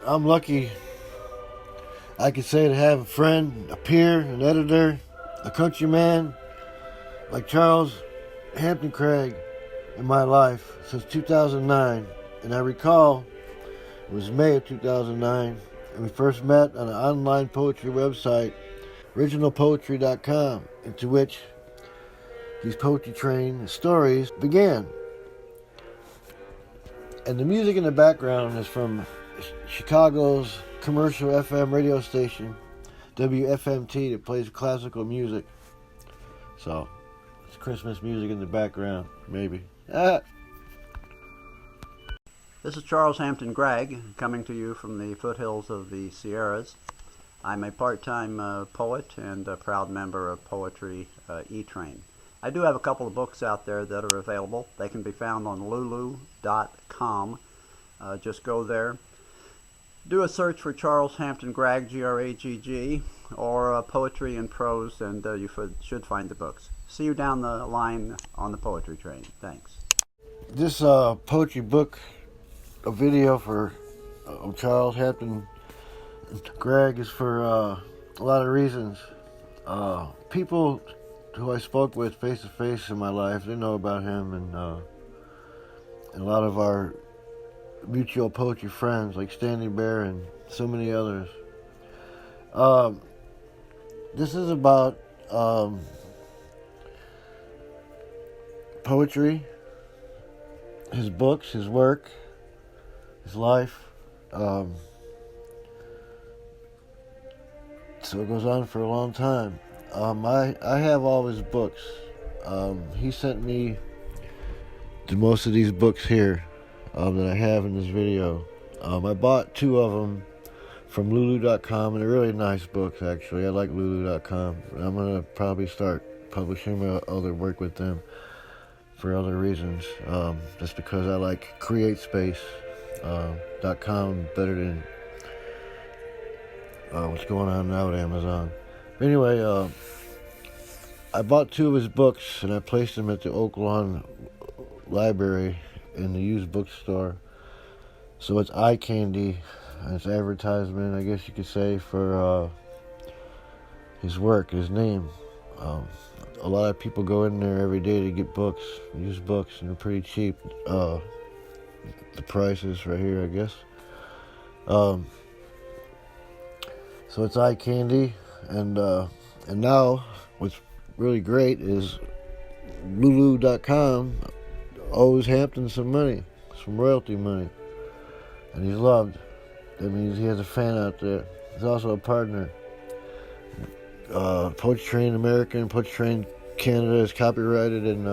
I'm lucky, I could say, to have a friend, a peer, an editor, a countryman like Charles Hampton Craig in my life since 2009. And I recall it was May of 2009, and we first met on an online poetry website, originalpoetry.com, into which these poetry train stories began. And the music in the background is from Chicago's commercial FM radio station, WFMT, that plays classical music. So, it's Christmas music in the background, maybe. This is Charles Hampton Gragg, coming to you from the foothills of the Sierras. I'm a part-time poet and a proud member of Poetry E-Train. I do have a couple of books out there that are available. They can be found on lulu.com. Just go there. Do a search for Charles Hampton Gragg, G-R-A-G-G, or Poetry and Prose, and you should find the books. See you down the line on the poetry train. Thanks. This poetry book, a video for Charles Hampton Gragg, is for a lot of reasons. People who I spoke with face to face in my life, they know about him, and a lot of our mutual poetry friends like Standing Bear and so many others. This is about poetry, his books, his work, his life. So it goes on for a long time. I have all his books. He sent me most of these books here that I have in this video. I bought 2 of them from lulu.com, and they're really nice books, actually. I like lulu.com. I'm going to probably start publishing my other work with them for other reasons, just because I like CreateSpace.com better than what's going on now at Amazon. Anyway, I bought 2 of his books, and I placed them at the Oak Lawn Library in the used bookstore. So it's eye candy, and it's advertisement, I guess you could say, for his work, his name. A lot of people go in there every day to get books, used books, and they're pretty cheap. The prices right here, I guess. So it's eye candy, and now what's really great is Lulu.com owes Hampton some money, some royalty money, and he's loved. That means he has a fan out there. He's also a partner. Poetry Train America and Poetry Train Canada is copyrighted, and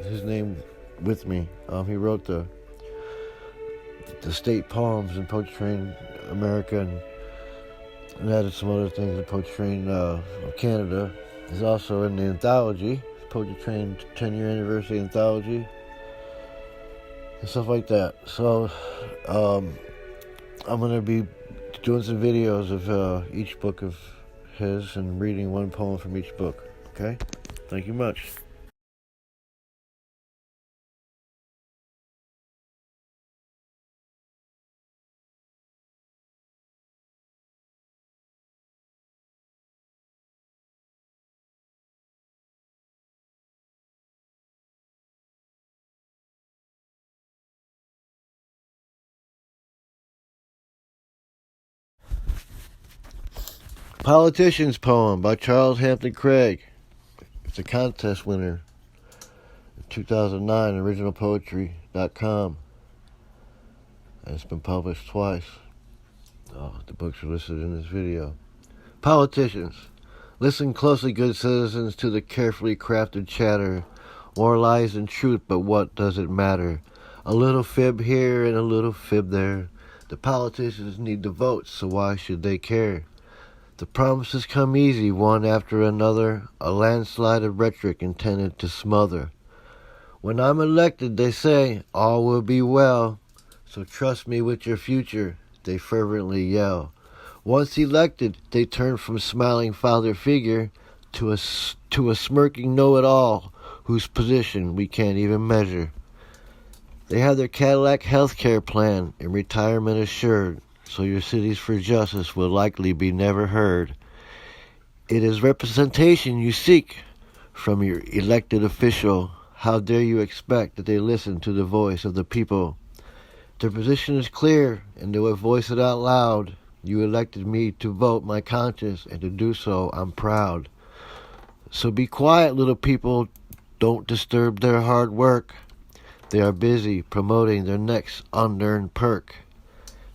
his name with me. He wrote the state poems in Poetry Train America, and added some other things in Poetry Train Canada. He's also in the Anthology, Poetry Train 10-year anniversary Anthology, and stuff like that. So I'm going to be doing some videos of each book of his and reading one poem from each book. Okay? Thank you much. Politician's Poem by Charles Hampton Craig. It's a contest winner in 2009, originalpoetry.com. And it's been published twice. The books are listed in this video. Politicians. Listen closely, good citizens, to the carefully crafted chatter. More lies than truth, but what does it matter? A little fib here and a little fib there. The politicians need the votes, so why should they care? The promises come easy, one after another, a landslide of rhetoric intended to smother. When I'm elected, they say, all will be well, so trust me with your future, they fervently yell. Once elected, they turn from smiling father figure to a smirking know-it-all whose position we can't even measure. They have their Cadillac health care plan and retirement assured. so your cities for justice will likely be never heard. It is representation you seek from your elected official. How dare you expect that they listen to the voice of the people? Their position is clear, and they will voice it out loud. You elected me to vote my conscience, and to do so I'm proud. So be quiet, little people. Don't disturb their hard work. They are busy promoting their next unearned perk.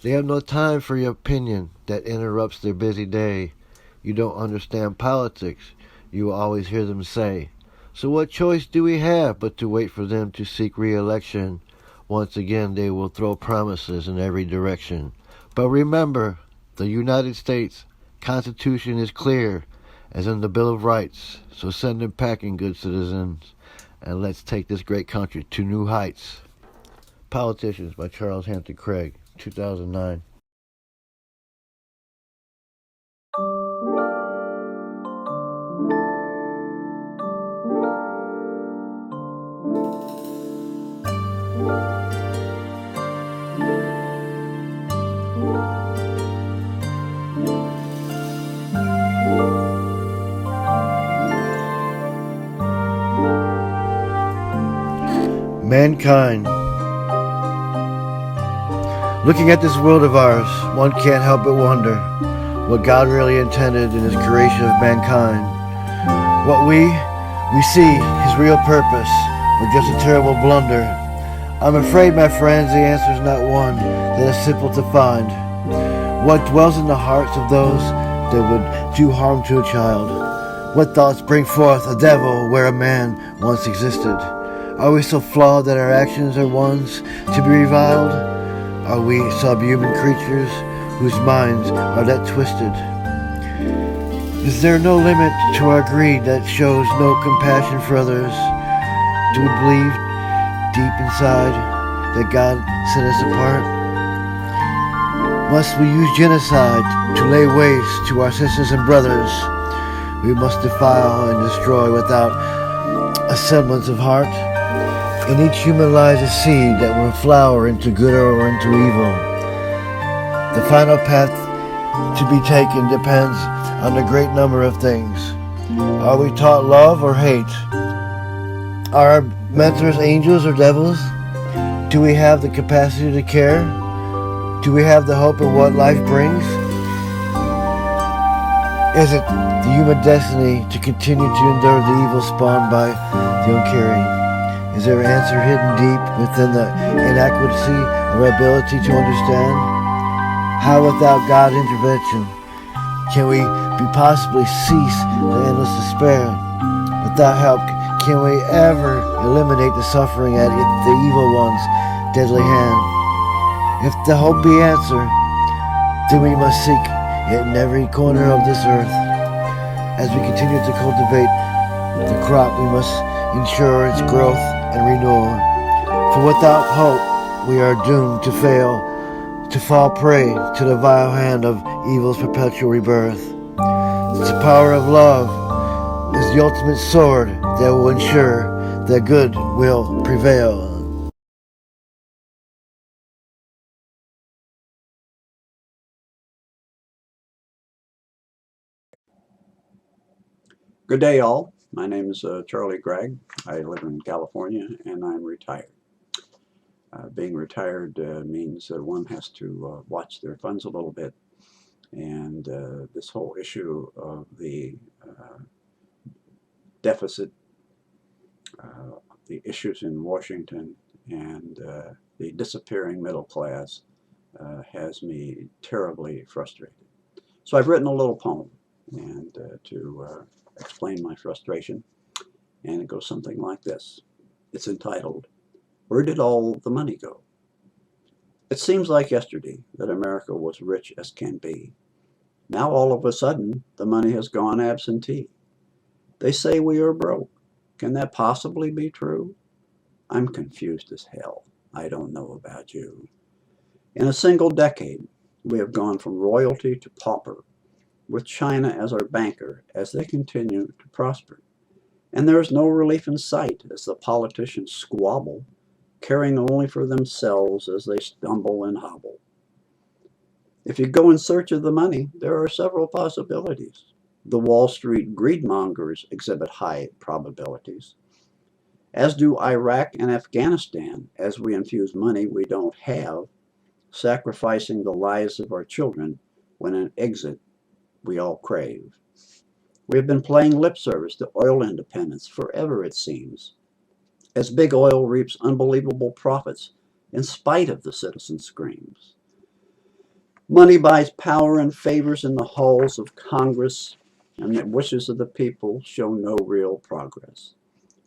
They have no time for your opinion that interrupts their busy day. You don't understand politics, you will always hear them say. So what choice do we have but to wait for them to seek re-election? Once again they will throw promises in every direction. But remember, the United States Constitution is clear, as in the Bill of Rights. So send them packing, good citizens, and let's take this great country to new heights. Politicians by Charles Hampton Craig, 2009. Mankind. Looking at this world of ours, one can't help but wonder what God really intended in his creation of mankind. What we see, his real purpose, or just a terrible blunder. I'm afraid, my friends, the answer is not one that is simple to find. What dwells in the hearts of those that would do harm to a child? What thoughts bring forth a devil where a man once existed? Are we so flawed that our actions are ones to be reviled? Are we subhuman creatures whose minds are that twisted? Is there no limit to our greed that shows no compassion for others? Do we believe deep inside that God set us apart? Must we use genocide to lay waste to our sisters and brothers? We must defile and destroy without a semblance of heart. In each human lies a seed that will flower into good or into evil. The final path to be taken depends on a great number of things. Are we taught love or hate? Are our mentors angels or devils? Do we have the capacity to care? Do we have the hope of what life brings? Is it the human destiny to continue to endure the evil spawned by the uncaring? Is there an answer hidden deep within the inadequacy of our ability to understand? How without God's intervention can we possibly cease the endless despair? Without help, can we ever eliminate the suffering at the evil one's deadly hand? If the hope be answered, then we must seek it in every corner of this earth. As we continue to cultivate the crop, we must ensure its growth and renewal. For without hope, we are doomed to fail, to fall prey to the vile hand of evil's perpetual rebirth. The power of love is the ultimate sword that will ensure that good will prevail. Good day, all. My name is Charlie Gragg. I live in California, and I'm retired. Being retired means that one has to watch their funds a little bit, and this whole issue of the deficit, the issues in Washington, and the disappearing middle class has me terribly frustrated. So I've written a little poem and to explain my frustration, and it goes something like this. It's entitled, "Where Did All the Money Go?" It seems like yesterday that America was rich as can be. Now all of a sudden, the money has gone absentee. They say we are broke. Can that possibly be true? I'm confused as hell. I don't know about you. In a single decade, we have gone from royalty to pauper, with China as our banker as they continue to prosper. And there is no relief in sight as the politicians squabble, caring only for themselves as they stumble and hobble. If you go in search of the money, there are several possibilities. The Wall Street greedmongers exhibit high probabilities, as do Iraq and Afghanistan, as we infuse money we don't have, sacrificing the lives of our children when an exit we all crave. We have been playing lip service to oil independence forever, it seems, as big oil reaps unbelievable profits in spite of the citizen screams. Money buys power and favors in the halls of Congress, and the wishes of the people show no real progress.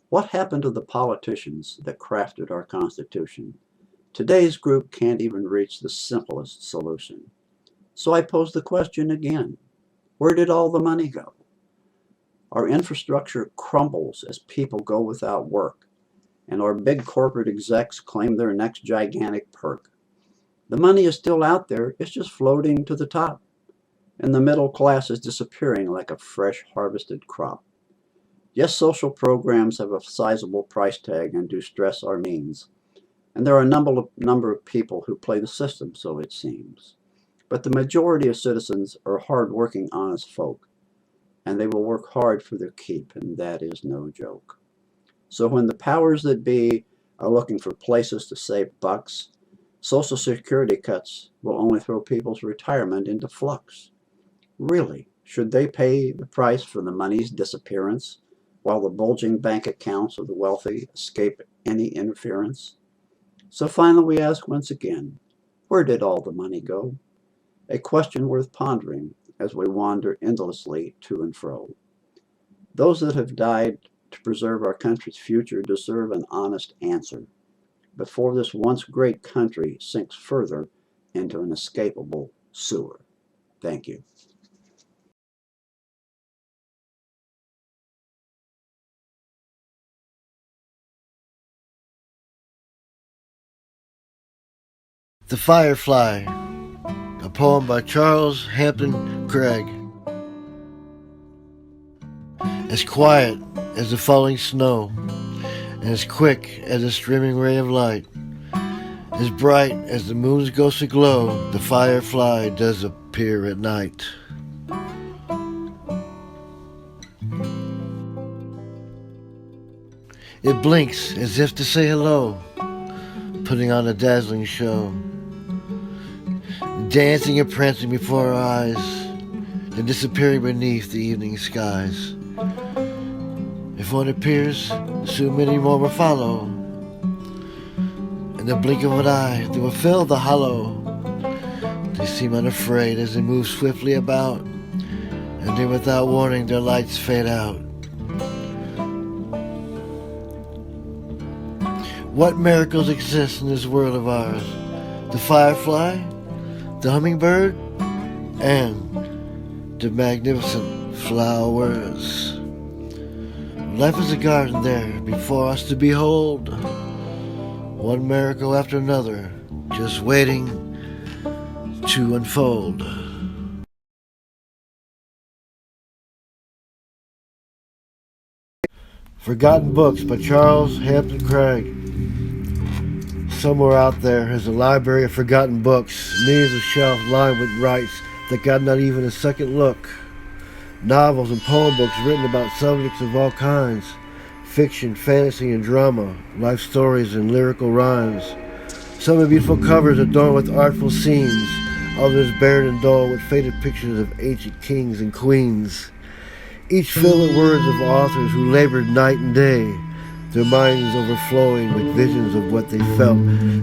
What happened to the politicians that crafted our Constitution? Today's group can't even reach the simplest solution. So I pose the question again: where did all the money go? Our infrastructure crumbles as people go without work, and our big corporate execs claim their next gigantic perk. The money is still out there, it's just floating to the top, and the middle class is disappearing like a fresh harvested crop. Yes, social programs have a sizable price tag and do stress our means, and there are a number of people who play the system, so it seems. But the majority of citizens are hard-working, honest folk, and they will work hard for their keep, and that is no joke. So when the powers that be are looking for places to save bucks, Social Security cuts will only throw people's retirement into flux. Really, should they pay the price for the money's disappearance while the bulging bank accounts of the wealthy escape any interference? So finally we ask once again, where did all the money go? A question worth pondering as we wander endlessly to and fro. Those that have died to preserve our country's future deserve an honest answer before this once great country sinks further into an inescapable sewer. Thank you. The Firefly, a poem by Charles Hampton Gragg. As quiet as the falling snow, and as quick as a streaming ray of light, as bright as the moon's ghostly glow, the firefly does appear at night. It blinks as if to say hello, putting on a dazzling show, dancing and prancing before our eyes, then disappearing beneath the evening skies. If one appears, soon many more will follow. In the blink of an eye, they will fill the hollow. They seem unafraid as they move swiftly about, and then without warning their lights fade out. What miracles exist in this world of ours? The firefly, the hummingbird, and the magnificent flowers. Life is a garden there before us to behold, one miracle after another, just waiting to unfold. Forgotten Books by Charles Hampton Gragg. Somewhere out there is a library of forgotten books, millions of shelves lined with rights that got not even a second look. Novels and poem books written about subjects of all kinds, fiction, fantasy, and drama, life stories and lyrical rhymes. Some have beautiful covers adorned with artful scenes, others barren and dull with faded pictures of ancient kings and queens. Each filled with words of authors who labored night and day, their minds overflowing with visions of what they felt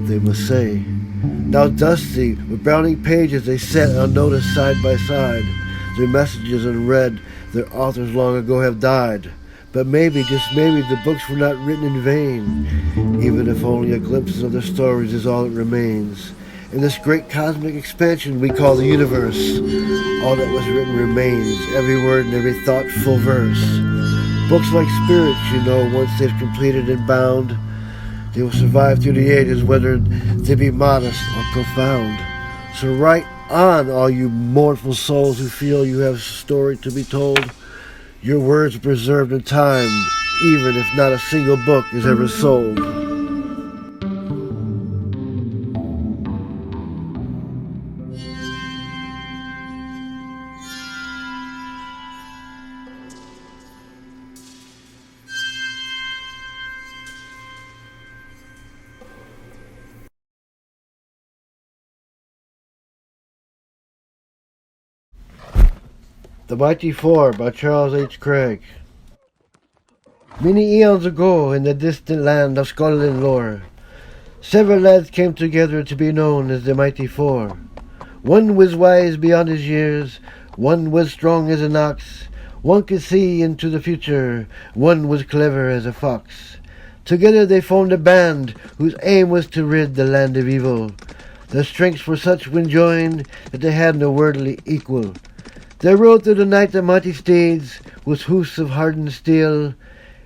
they must say. Now dusty, with browning pages they sat unnoticed side by side, their messages unread, their authors long ago have died. But maybe, just maybe, the books were not written in vain, even if only a glimpse of their stories is all that remains. In this great cosmic expansion we call the universe, all that was written remains, every word and every thoughtful verse. Books like spirits, you know, once they've completed and bound, they will survive through the ages, whether they be modest or profound. So write on, all you mournful souls who feel you have a story to be told. Your words are preserved in time, even if not a single book is ever sold. The Mighty Four by Charles H. Gragg. Many eons ago, in the distant land of Scotland lore, several lads came together to be known as the Mighty Four. One was wise beyond his years, one was strong as an ox, one could see into the future, one was clever as a fox. Together they formed a band whose aim was to rid the land of evil. Their strengths were such when joined that they had no worldly equal. They rode through the night on mighty steeds, with hoofs of hardened steel.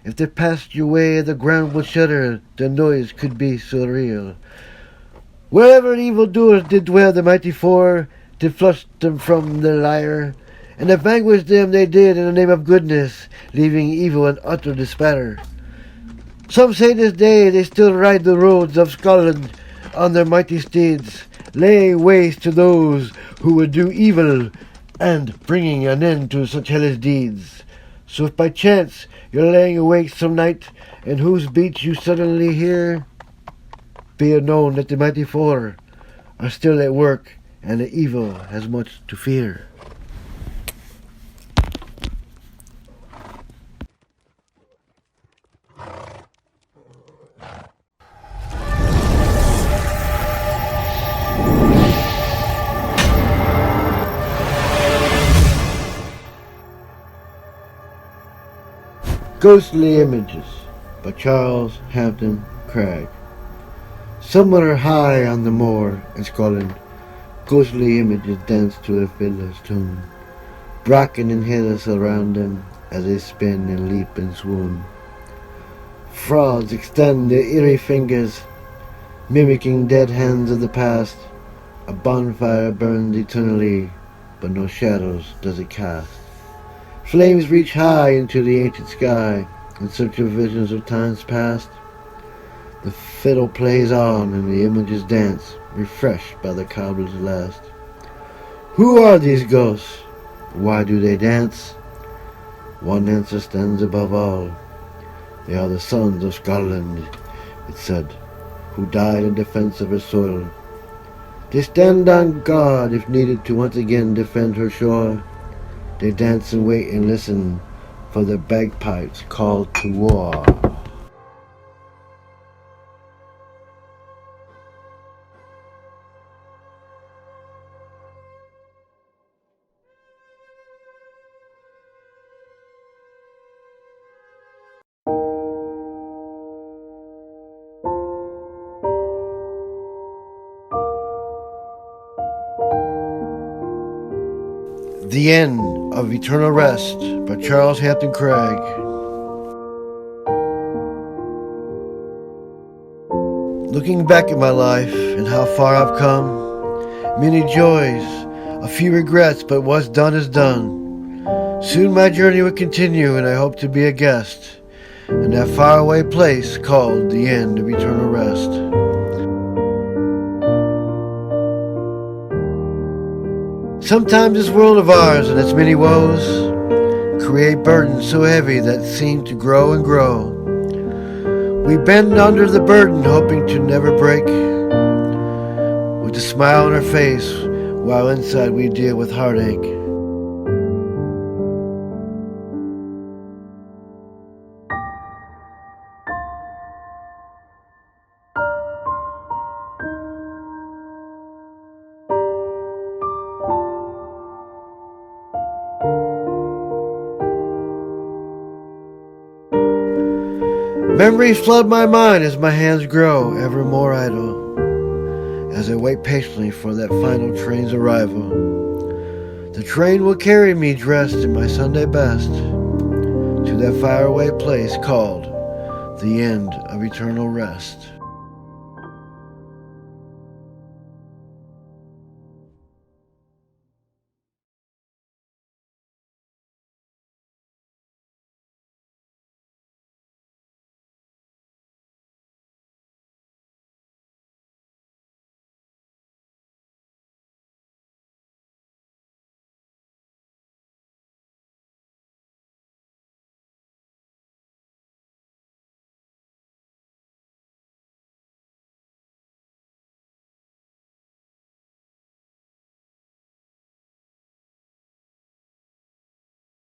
If they passed your way, the ground would shudder, the noise could be so real. Wherever evildoers did dwell, the Mighty Four did flush them from their lyre, and to vanquish them they did in the name of goodness, leaving evil in utter despair. Some say this day they still ride the roads of Scotland on their mighty steeds, laying waste to those who would do evil, and bringing an end to such hellish deeds. So if by chance you're laying awake some night, and whose beat you suddenly hear, be it known that the Mighty Four are still at work, and the evil has much to fear. Ghostly Images by Charles Hampton Gragg. Somewhere high on the moor in Scotland, ghostly images dance to a fiddler's tune. Bracken and hills surround them as they spin and leap and swoon. Frauds extend their eerie fingers, mimicking dead hands of the past. A bonfire burns eternally, but no shadows does it cast. Flames reach high into the ancient sky in search of visions of times past. The fiddle plays on and the images dance, refreshed by the cobbler's last. Who are these ghosts? Why do they dance? One answer stands above all. They are the sons of Scotland, it said, who died in defense of her soil. They stand on guard if needed to once again defend her shore. They dance and wait and listen for the bagpipes called to war. The End of Eternal Rest by Charles Hampton Gragg. Looking back at my life and how far I've come, many joys, a few regrets, but what's done is done. Soon my journey will continue, and I hope to be a guest in that faraway place called the End of Eternal Rest. Sometimes this world of ours and its many woes create burdens so heavy that seem to grow and grow. We bend under the burden, hoping to never break, with a smile on our face, while inside we deal with heartache. Memories flood my mind as my hands grow ever more idle, as I wait patiently for that final train's arrival. The train will carry me dressed in my Sunday best to that faraway place called the End of Eternal Rest.